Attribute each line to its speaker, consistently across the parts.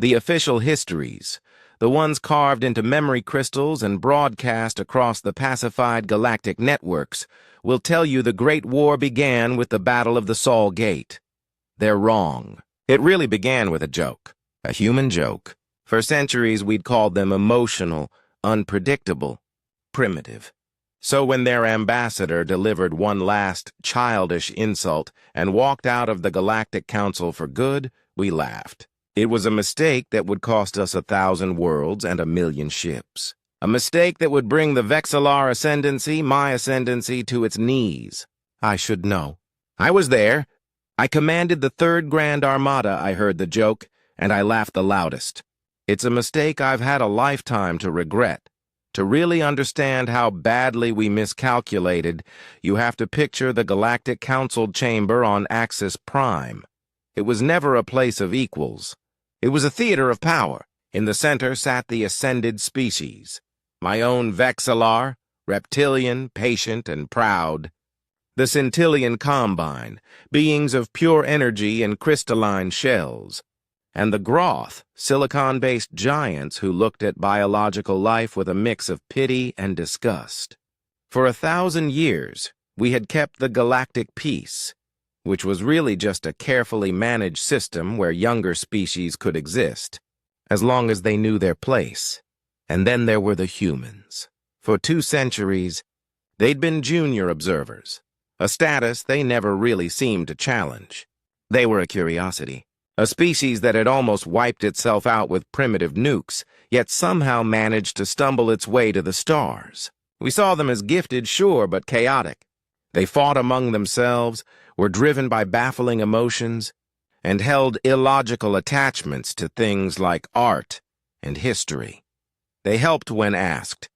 Speaker 1: The official histories, the ones carved into memory crystals and broadcast across the pacified galactic networks, will tell you the Great War began with the Battle of the Sol Gate. They're wrong. It really began with a joke. A human joke. For centuries we'd called them emotional, unpredictable, primitive. So when their ambassador delivered one last childish insult and walked out of the Galactic Council for good, we laughed. It was a mistake that would cost us 1,000 worlds and 1,000,000 ships. A mistake that would bring the Vexillar ascendancy, my ascendancy, to its knees. I should know. I was there. I commanded the Third Grand Armada, I heard the joke, and I laughed the loudest. It's a mistake I've had a lifetime to regret. To really understand how badly we miscalculated, you have to picture the Galactic Council chamber on Axis Prime. It was never a place of equals. It was a theater of power. In the center sat the ascended species. My own Vexillar, reptilian, patient, and proud. The Centillion Combine, beings of pure energy and crystalline shells. And the Groth, silicon-based giants who looked at biological life with a mix of pity and disgust. For 1,000 years, we had kept the galactic peace, which was really just a carefully managed system where younger species could exist, as long as they knew their place. And then there were the humans. For 2 centuries, they'd been junior observers, a status they never really seemed to challenge. They were a curiosity, a species that had almost wiped itself out with primitive nukes, yet somehow managed to stumble its way to the stars. We saw them as gifted, sure, but chaotic. They fought among themselves, were driven by baffling emotions, and held illogical attachments to things like art and history. They helped when asked,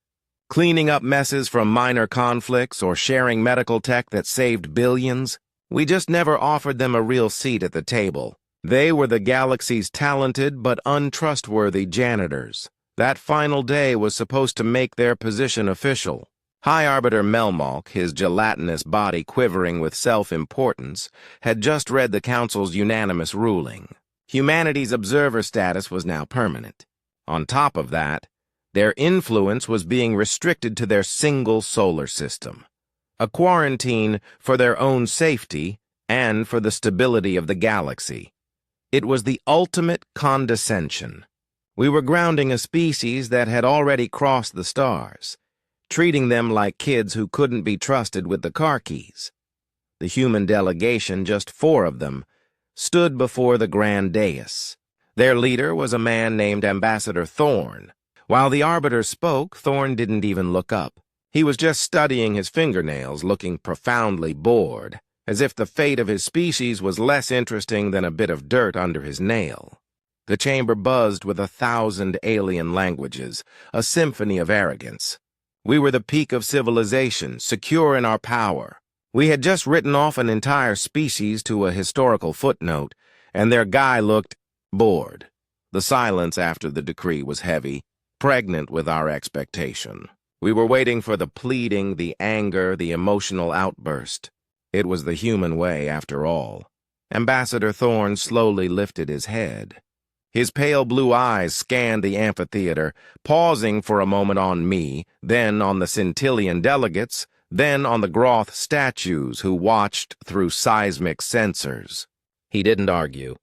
Speaker 1: cleaning up messes from minor conflicts or sharing medical tech that saved billions. We just never offered them a real seat at the table. They were the galaxy's talented but untrustworthy janitors. That final day was supposed to make their position official. High Arbiter Melmalk, his gelatinous body quivering with self-importance, had just read the Council's unanimous ruling. Humanity's observer status was now permanent. On top of that, their influence was being restricted to their single solar system. A quarantine for their own safety and for the stability of the galaxy. It was the ultimate condescension. We were grounding a species that had already crossed the stars, treating them like kids who couldn't be trusted with the car keys. The human delegation, just 4 of them, stood before the grand dais. Their leader was a man named Ambassador Thorn. While the Arbiter spoke, Thorn didn't even look up. He was just studying his fingernails, looking profoundly bored, as if the fate of his species was less interesting than a bit of dirt under his nail. The chamber buzzed with 1,000 alien languages, a symphony of arrogance. We were the peak of civilization, secure in our power. We had just written off an entire species to a historical footnote, and their guy looked bored. The silence after the decree was heavy, pregnant with our expectation. We were waiting for the pleading, the anger, the emotional outburst. It was the human way, after all. Ambassador Thorn slowly lifted his head. His pale blue eyes scanned the amphitheater, pausing for a moment on me, then on the Centillion delegates, then on the Groth statues who watched through seismic sensors. He didn't argue.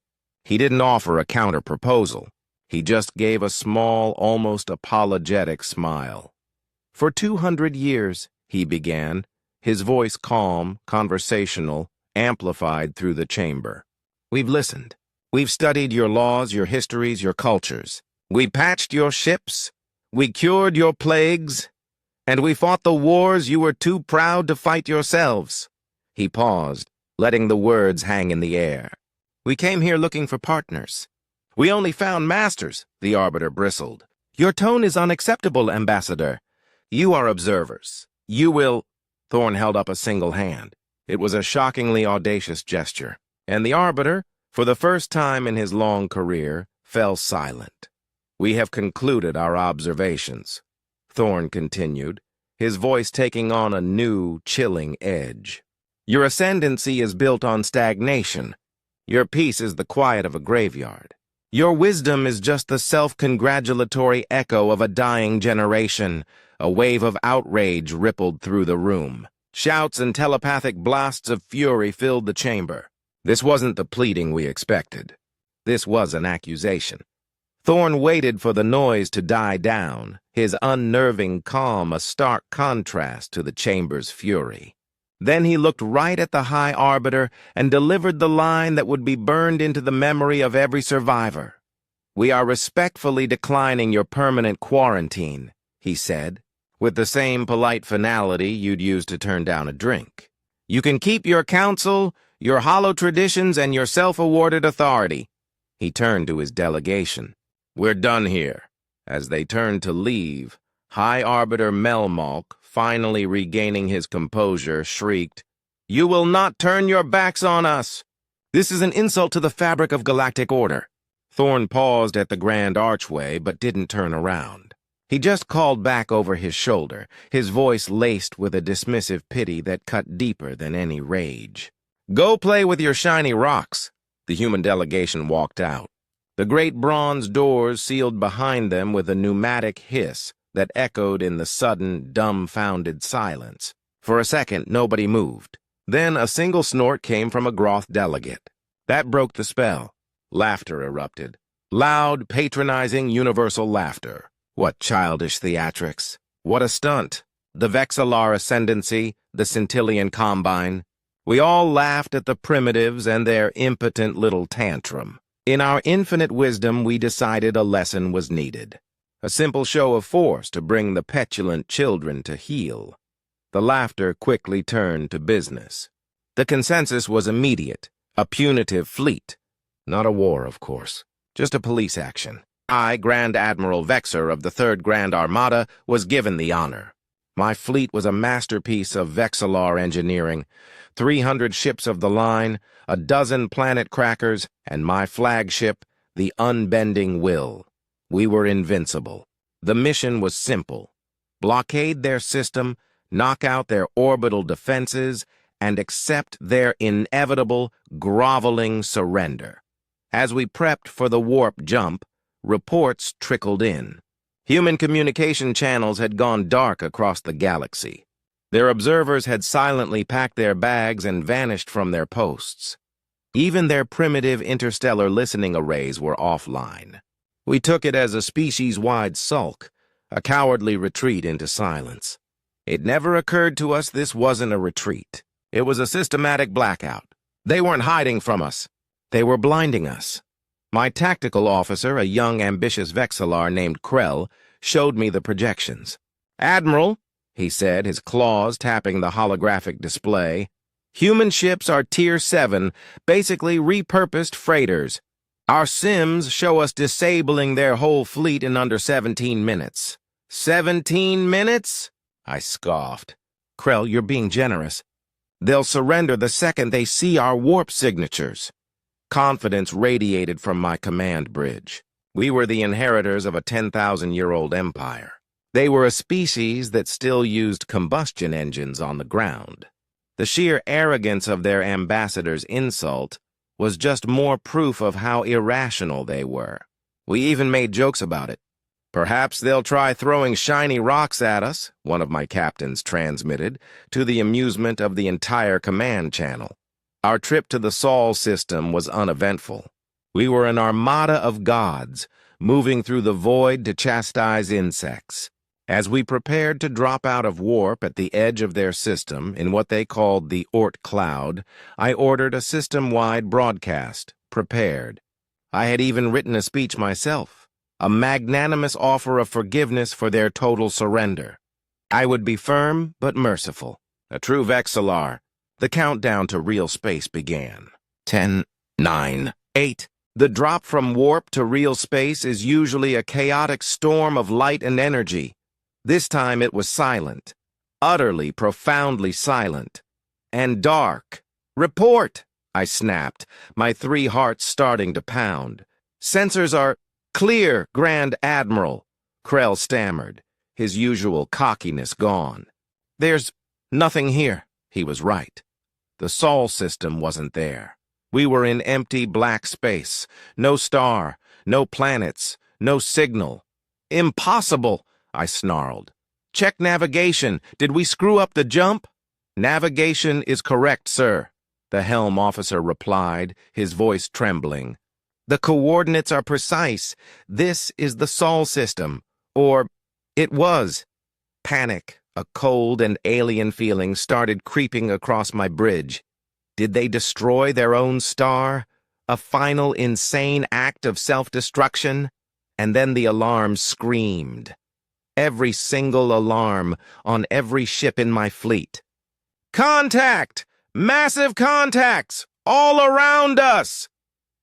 Speaker 1: He didn't offer a counter-proposal. He just gave a small, almost apologetic smile. For 200 years, he began, his voice calm, conversational, amplified through the chamber. We've listened. We've studied your laws, your histories, your cultures. We patched your ships. We cured your plagues. And we fought the wars you were too proud to fight yourselves. He paused, letting the words hang in the air. We came here looking for partners. We only found masters, the Arbiter bristled. Your tone is unacceptable, Ambassador. You are observers. You will... Thorn held up a single hand. It was a shockingly audacious gesture, and the Arbiter, for the first time in his long career, fell silent. We have concluded our observations, Thorn continued, his voice taking on a new, chilling edge. Your ascendancy is built on stagnation. Your peace is the quiet of a graveyard. Your wisdom is just the self-congratulatory echo of a dying generation. A wave of outrage rippled through the room. Shouts and telepathic blasts of fury filled the chamber. This wasn't the pleading we expected. This was an accusation. Thorne waited for the noise to die down, his unnerving calm a stark contrast to the chamber's fury. Then he looked right at the High Arbiter and delivered the line that would be burned into the memory of every survivor. "We are respectfully declining your permanent quarantine," he said, with the same polite finality you'd use to turn down a drink. "You can keep your counsel, your hollow traditions, and your self-awarded authority." He turned to his delegation. "We're done here." As they turned to leave, High Arbiter Melmalk, finally regaining his composure, shrieked, "You will not turn your backs on us! This is an insult to the fabric of galactic order." Thorne paused at the grand archway, but didn't turn around. He just called back over his shoulder, his voice laced with a dismissive pity that cut deeper than any rage. "Go play with your shiny rocks." The human delegation walked out. The great bronze doors sealed behind them with a pneumatic hiss that echoed in the sudden, dumbfounded silence. For a second, nobody moved. Then a single snort came from a Groth delegate. That broke the spell. Laughter erupted. Loud, patronizing, universal laughter. What childish theatrics. What a stunt. The Vexillar ascendancy, the Centillion combine. We all laughed at the primitives and their impotent little tantrum. In our infinite wisdom, we decided a lesson was needed. A simple show of force to bring the petulant children to heel. The laughter quickly turned to business. The consensus was immediate. A punitive fleet. Not a war, of course. Just a police action. I, Grand Admiral Vexer of the 3rd Grand Armada, was given the honor. My fleet was a masterpiece of Vexillar engineering. 300 ships of the line, a dozen planet crackers, and my flagship, the Unbending Will. We were invincible. The mission was simple. Blockade their system, knock out their orbital defenses, and accept their inevitable, groveling surrender. As we prepped for the warp jump, reports trickled in. Human communication channels had gone dark across the galaxy. Their observers had silently packed their bags and vanished from their posts. Even their primitive interstellar listening arrays were offline. We took it as a species-wide sulk, a cowardly retreat into silence. It never occurred to us this wasn't a retreat. It was a systematic blackout. They weren't hiding from us. They were blinding us. My tactical officer, a young, ambitious Vexillar named Krell, showed me the projections. "Admiral," he said, his claws tapping the holographic display, "human ships are Tier 7, basically repurposed freighters. Our sims show us disabling their whole fleet in under 17 minutes. 17 minutes? I scoffed. Krell, you're being generous. They'll surrender the second they see our warp signatures. Confidence radiated from my command bridge. We were the inheritors of a 10,000-year-old empire. They were a species that still used combustion engines on the ground. The sheer arrogance of their ambassador's insult was just more proof of how irrational they were. We even made jokes about it. Perhaps they'll try throwing shiny rocks at us, one of my captains transmitted, to the amusement of the entire command channel. Our trip to the Sol system was uneventful. We were an armada of gods, moving through the void to chastise insects. As we prepared to drop out of warp at the edge of their system in what they called the Oort Cloud, I ordered a system-wide broadcast, prepared. I had even written a speech myself, a magnanimous offer of forgiveness for their total surrender. I would be firm but merciful, a true Vexillar. The countdown to real space began. 10, 9, 8. The drop from warp to real space is usually a chaotic storm of light and energy. This time it was silent, utterly, profoundly silent, and dark. "Report!" I snapped, my 3 hearts starting to pound. "Sensors are clear, Grand Admiral," Krell stammered, his usual cockiness gone. "There's nothing here." He was right. The Sol system wasn't there. We were in empty black space. No star, No planets, no signal. Impossible, I snarled. Check navigation. Did we screw up the jump? Navigation is correct, sir, the helm officer replied, his voice trembling. The coordinates are precise. This is the Sol system. Or, it was. Panic, a cold and alien feeling started creeping across my bridge. Did they destroy their own star? A final insane act of self-destruction? And then the alarm screamed. Every single alarm on every ship in my fleet. Contact! Massive contacts! All around us!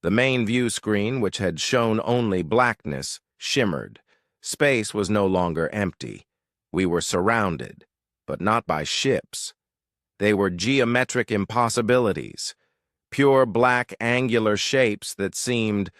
Speaker 1: The main view screen, which had shown only blackness, shimmered. Space was no longer empty. We were surrounded, but not by ships. They were geometric impossibilities, pure black angular shapes that seemed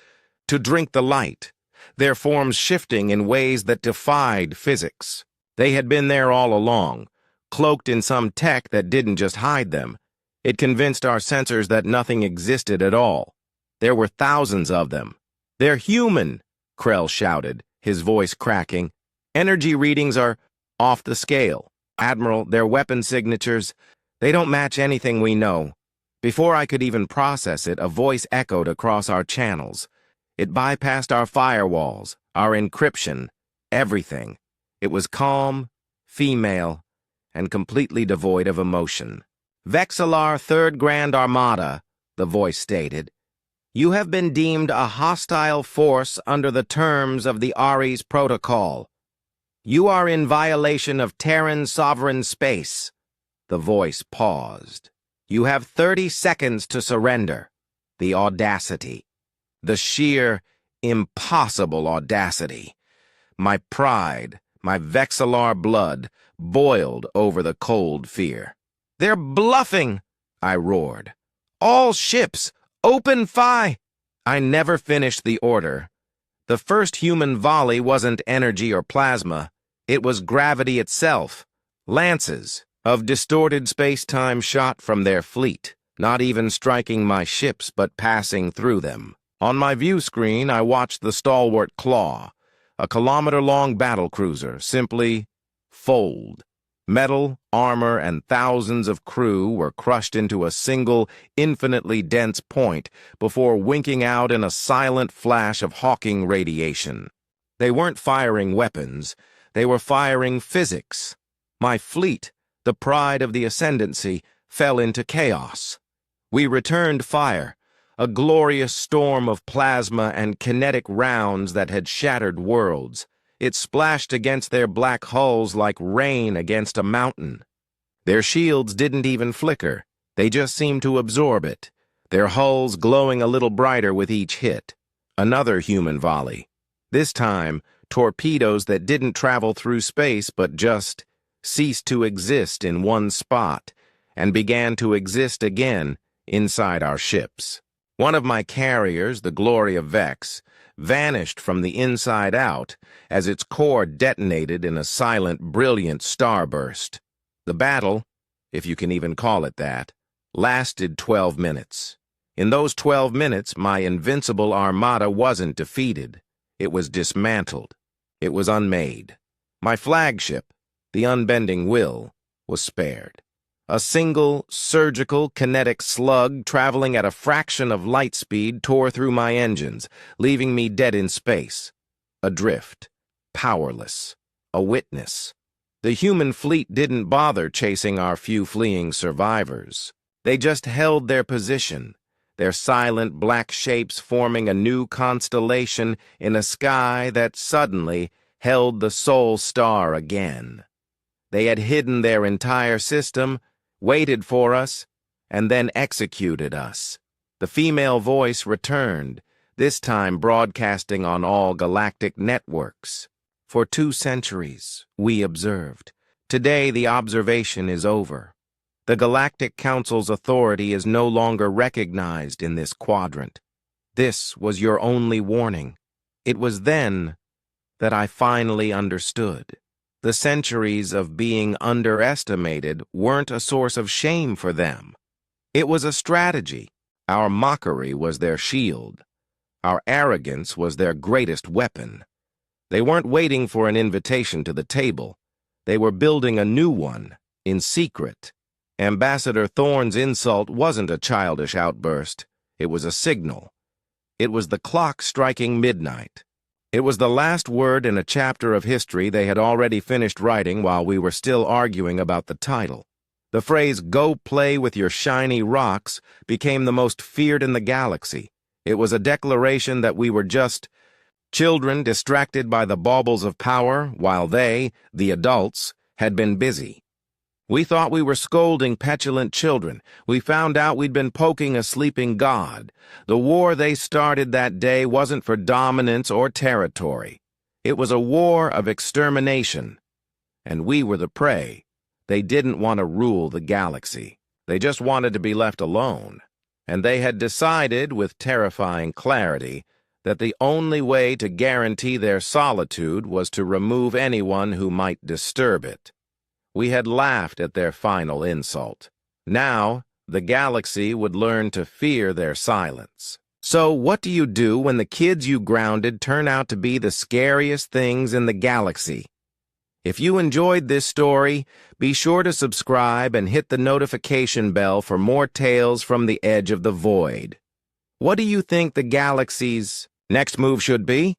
Speaker 1: to drink the light, their forms shifting in ways that defied physics. They had been there all along, cloaked in some tech that didn't just hide them. It convinced our sensors that nothing existed at all. There were thousands of them. They're human, Krell shouted, his voice cracking. Energy readings are off the scale. Admiral, their weapon signatures, they don't match anything we know. Before I could even process it, a voice echoed across our channels. It bypassed our firewalls, our encryption, everything. It was calm, female, and completely devoid of emotion. Vexillar 3rd Grand Armada, the voice stated. You have been deemed a hostile force under the terms of the Ares Protocol. You are in violation of Terran sovereign space. The voice paused. You have 30 seconds to surrender. The audacity. The sheer, impossible audacity. My pride, my Vexillar blood, boiled over the cold fear. They're bluffing, I roared. All ships, open fire! I never finished the order. The first human volley wasn't energy or plasma. It was gravity itself. Lances of distorted space-time shot from their fleet, not even striking my ships but passing through them. On my view screen, I watched the stalwart Claw, a kilometer-long battlecruiser, simply fold. Metal, armor, and thousands of crew were crushed into a single, infinitely dense point before winking out in a silent flash of hawking radiation. They weren't firing weapons. They were firing physics. My fleet, the pride of the Ascendancy, fell into chaos. We returned fire, a glorious storm of plasma and kinetic rounds that had shattered worlds. It splashed against their black hulls like rain against a mountain. Their shields didn't even flicker. They just seemed to absorb it, their hulls glowing a little brighter with each hit. Another human volley. This time, torpedoes that didn't travel through space but just ceased to exist in one spot and began to exist again inside our ships. One of my carriers, the Glory of Vex, vanished from the inside out as its core detonated in a silent, brilliant starburst. The battle, if you can even call it that, lasted 12 minutes. In those 12 minutes, my invincible armada wasn't defeated. It was dismantled. It was unmade. My flagship, the Unbending Will, was spared. A single, surgical, kinetic slug traveling at a fraction of light speed tore through my engines, leaving me dead in space. Adrift. Powerless. A witness. The human fleet didn't bother chasing our few fleeing survivors. They just held their position, their silent black shapes forming a new constellation in a sky that suddenly held the Sol Star again. They had hidden their entire system, waited for us, and then executed us. The female voice returned, this time broadcasting on all galactic networks. For 2 centuries, we observed. Today, the observation is over. The Galactic Council's authority is no longer recognized in this quadrant. This was your only warning. It was then that I finally understood. The centuries of being underestimated weren't a source of shame for them. It was a strategy. Our mockery was their shield. Our arrogance was their greatest weapon. They weren't waiting for an invitation to the table. They were building a new one, in secret. Ambassador Thorne's insult wasn't a childish outburst. It was a signal. It was the clock striking midnight. It was the last word in a chapter of history they had already finished writing while we were still arguing about the title. The phrase, "Go play with your shiny rocks," became the most feared in the galaxy. It was a declaration that we were just children distracted by the baubles of power, while they, the adults, had been busy. We thought we were scolding petulant children. We found out we'd been poking a sleeping god. The war they started that day wasn't for dominance or territory. It was a war of extermination. And we were the prey. They didn't want to rule the galaxy. They just wanted to be left alone. And they had decided, with terrifying clarity, that the only way to guarantee their solitude was to remove anyone who might disturb it. We had laughed at their final insult. Now, the galaxy would learn to fear their silence. So, what do you do when the kids you grounded turn out to be the scariest things in the galaxy? If you enjoyed this story, be sure to subscribe and hit the notification bell for more tales from the edge of the void. What do you think the galaxy's next move should be?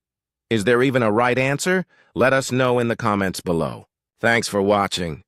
Speaker 1: Is there even a right answer? Let us know in the comments below. Thanks for watching.